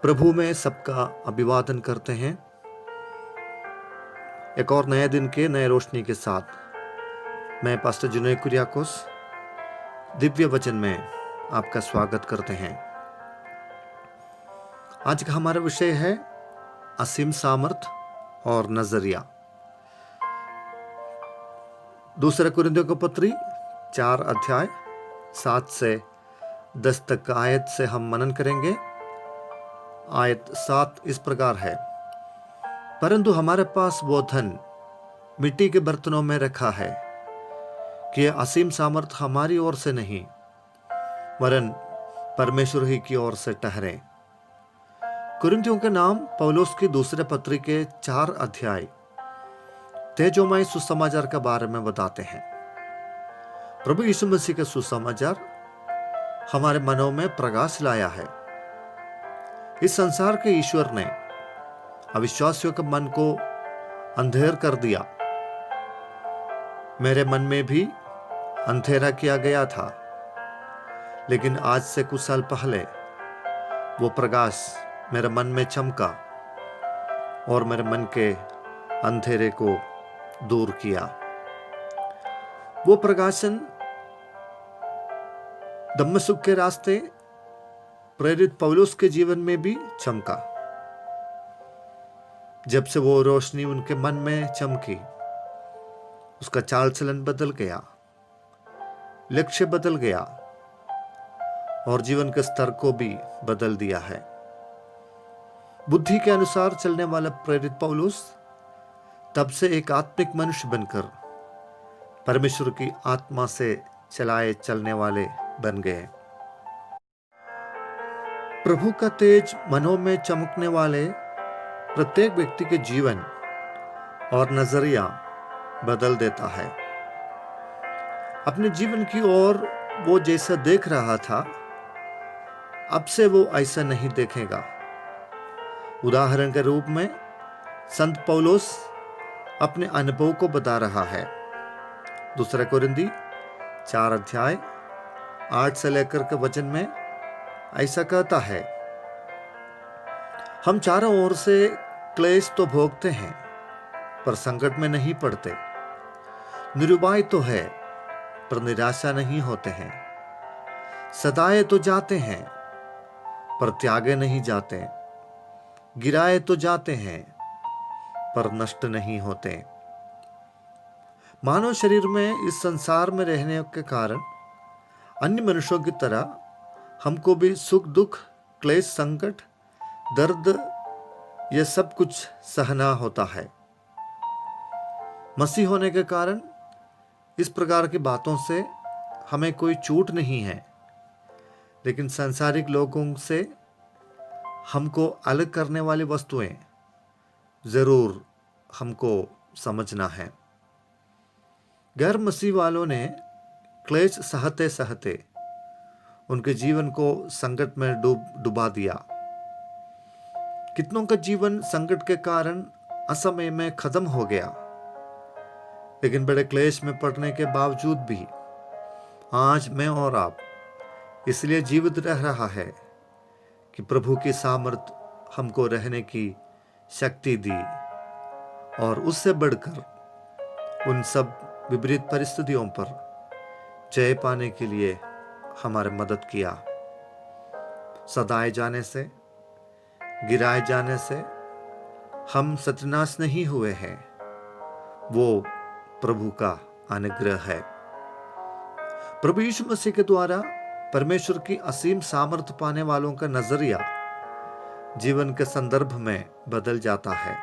प्रभु में सबका अभिवादन करते हैं। एक और नए दिन के नए रोशनी के साथ मैं पास्टर जुनैद कुरियाकोस दिव्य वचन में आपका स्वागत करते हैं। आज का हमारा विषय है असीम सामर्थ और नजरिया। दूसरा कुरिन्थियों का पत्री 4 अध्याय 7 से 10 तक आयत से हम मनन करेंगे। आयत 7 इस प्रकार है, परंतु हमारे पास वो धन मिट्टी के बर्तनों में रखा है कि यह असीम सामर्थ हमारी ओर से नहीं वरन परमेश्वर ही की ओर से ठहरे। कुरिन्थियों के नाम पौलुस की दूसरे पत्री के 4 अध्याय तेजोमय सुसमाचार के बारे में बताते हैं। प्रभु यीशु मसीह का सुसमाचार हमारे मनों में प्रकाश लाया है। इस संसार के ईश्वर ने अविश्वासियों के मन को अंधेर कर दिया। मेरे मन में भी अंधेरा किया गया था, लेकिन आज से कुछ साल पहले वो प्रकाश मेरे मन में चमका और मेरे मन के अंधेरे को दूर किया। वो प्रकाशन दमस्क के रास्ते प्रेरित पौलुस के जीवन में भी चमका। जब से वो रोशनी उनके मन में चमकी, उसका चाल चलन बदल गया, लक्ष्य बदल गया और जीवन के स्तर को भी बदल दिया है। बुद्धि के अनुसार चलने वाला प्रेरित पौलुस तब से एक आत्मिक मनुष्य बनकर परमेश्वर की आत्मा से चलाए चलने वाले बन गए। प्रभु का तेज मनों में चमकने वाले प्रत्येक व्यक्ति के जीवन और नजरिया बदल देता है। अपने जीवन की ओर वो जैसा देख रहा था, अब से वो ऐसा नहीं देखेगा। उदाहरण के रूप में संत पौलुस अपने अनुभव को बता रहा है। दूसरा कुरिन्थी 4 अध्याय 8 से लेकर के वचन में ऐसा कहता है, हम चारों ओर से क्लेश तो भोगते हैं पर संकट में नहीं पड़ते, निरुपाय तो है पर निराशा नहीं होते हैं, सताए तो जाते हैं पर त्यागे नहीं जाते, गिराए तो जाते हैं पर नष्ट नहीं होते। मानव शरीर में इस संसार में रहने के कारण अन्य मनुष्यों की तरह हमको भी सुख दुख, क्लेश, संकट, दर्द ये सब कुछ सहना होता है। मसीह होने के कारण इस प्रकार की बातों से हमें कोई चूट नहीं है, लेकिन सांसारिक लोगों से हमको अलग करने वाली वस्तुएं जरूर हमको समझना है। गैर मसीह वालों ने क्लेश सहते सहते उनके जीवन को संकट में डुबा दिया। कितनों का जीवन संकट के कारण असमय में खत्म हो गया, लेकिन बड़े क्लेश में पड़ने के बावजूद भी आज मैं और आप इसलिए जीवित रह रहा है कि प्रभु की सामर्थ हमको रहने की शक्ति दी और उससे बढ़कर उन सब विपरीत परिस्थितियों पर जय पाने के लिए हमारे मदद किया। सताए जाने से, गिराए जाने से हम सत्यानाश नहीं हुए हैं, वो प्रभु का अनुग्रह है। प्रभु यीशु मसीह के द्वारा परमेश्वर की असीम सामर्थ पाने वालों का नजरिया जीवन के संदर्भ में बदल जाता है।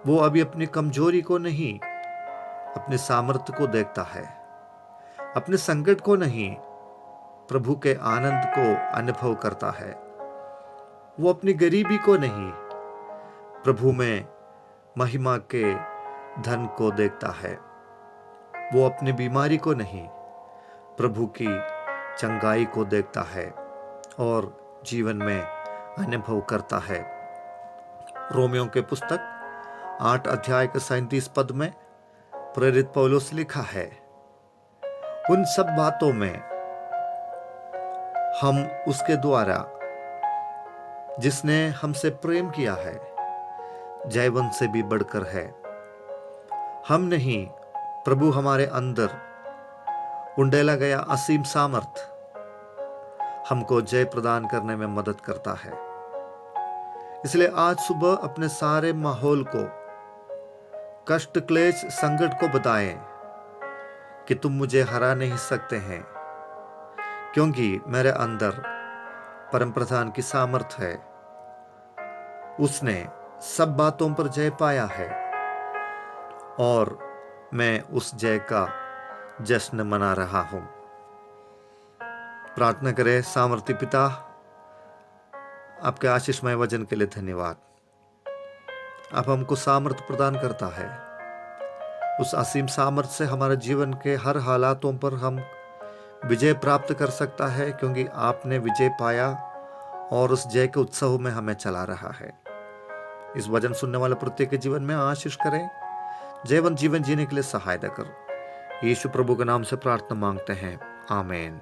वो अभी अपनी कमजोरी को नहीं, अपने सामर्थ्य को देखता है। अपने संकट को नहीं, प्रभु के आनंद को अनुभव करता है। वो अपनी गरीबी को नहीं, प्रभु में महिमा के धन को देखता है। वो अपनी बीमारी को नहीं, प्रभु की चंगाई को देखता है और जीवन में अनुभव करता है। रोमियों के पुस्तक 8 अध्याय के 37 पद में प्रेरित पौलुस लिखा है, उन सब बातों में हम उसके द्वारा जिसने हमसे प्रेम किया है, जयवंत से भी बढ़कर है। हम नहीं, प्रभु हमारे अंदर उंडेला गया असीम सामर्थ हमको जय प्रदान करने में मदद करता है। इसलिए आज सुबह अपने सारे माहौल को, कष्ट, क्लेश, संकट को बताएं कि तुम मुझे हरा नहीं सकते हैं, क्योंकि मेरे अंदर परम प्रधान की सामर्थ है। उसने सब बातों पर जय पाया है और मैं उस जय का जश्न मना रहा हूं। प्रार्थना करें। सामर्थी पिता, आपके आशीषमय वचन के लिए धन्यवाद। आप हमको सामर्थ प्रदान करता है। उस असीम सामर्थ से हमारे जीवन के हर हालातों पर हम विजय प्राप्त कर सकता है, क्योंकि आपने विजय पाया और उस जय के उत्सव में हमें चला रहा है। इस वचन सुनने वाले प्रत्येक के जीवन में आशीष करें, जयवंत जीवन जीने के लिए सहायता कर। यीशु प्रभु के नाम से प्रार्थना मांगते हैं, आमीन।